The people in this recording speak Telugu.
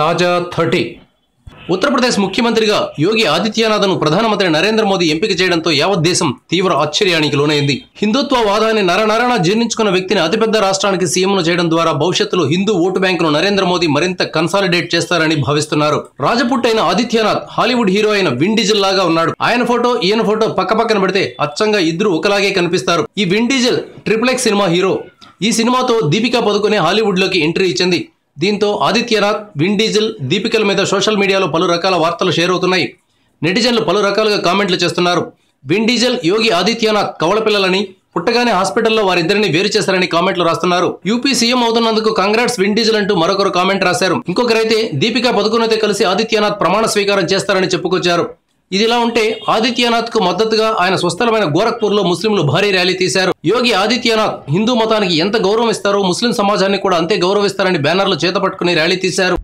తాజా 30 ఉత్తరప్రదేశ్ ముఖ్యమంత్రిగా యోగి ఆదిత్యనాథ్ను ప్రధానమంత్రి నరేంద్ర మోదీ ఎంపిక చేయడంతో యావత్ దేశం తీవ్ర ఆశ్చర్యానికి లోనైంది. హిందుత్వ వాదాన్ని నరనరణ జీర్ణించుకున్న వ్యక్తిని అతిపెద్ద రాష్ట్రానికి సీఎంను చేయడం ద్వారా భవిష్యత్తులో హిందూ ఓటు బ్యాంకును నరేంద్ర మోదీ మరింత కన్సాలిడేట్ చేస్తారని భావిస్తున్నారు. రాజపుట్టైన ఆదిత్యనాథ్ హాలీవుడ్ హీరో అయిన విన్ డీజిల్ లాగా ఉన్నాడు. ఆయన ఫోటో ఈయన ఫోటో పక్కపక్కన పెడితే అచ్చంగా ఇద్దరు ఒకలాగే కనిపిస్తారు. ఈ win diesel XXX cinema hero. ఈ సినిమాతో దీపికా పదుకొనే హాలీవుడ్ లోకి ఎంట్రీ ఇచ్చింది. దీంతో ఆదిత్యనాథ్, విన్ డీజిల్, దీపికల మీద సోషల్ మీడియాలో పలు రకాల వార్తలు షేర్ అవుతున్నాయి. నెటిజన్లు పలు రకాలుగా కామెంట్లు చేస్తున్నారు. విన్ డీజిల్, యోగి ఆదిత్యనాథ్ కవల పిల్లలని, పుట్టగానే హాస్పిటల్లో వారిద్దరిని వేరు చేశారని కామెంట్లు రాస్తున్నారు. యూపీ సీఎం అవుతున్నందుకు కంగ్రాట్స్ విన్ డీజిల్ అంటూ మరొకరు కామెంట్ రాశారు. ఇంకొకరైతే దీపికా పదుకొనతో కలిసి ఆదిత్యనాథ్ ప్రమాణ స్వీకారం చేస్తారని చెప్పుకొచ్చారు. ఇదిలా ఉంటే ఆదిత్యనాథ్ కు మద్దతుగా ఆయన స్వస్థలమైన గోరఖ్పూర్ లో ముస్లింలు భారీ ర్యాలీ తీశారు. యోగి ఆదిత్యనాథ్ హిందూ మతానికి ఎంత గౌరవం ఇస్తారో ముస్లిం సమాజాన్ని కూడా అంతే గౌరవిస్తారని బ్యానర్లు చేతపట్టుకుని ర్యాలీ తీశారు.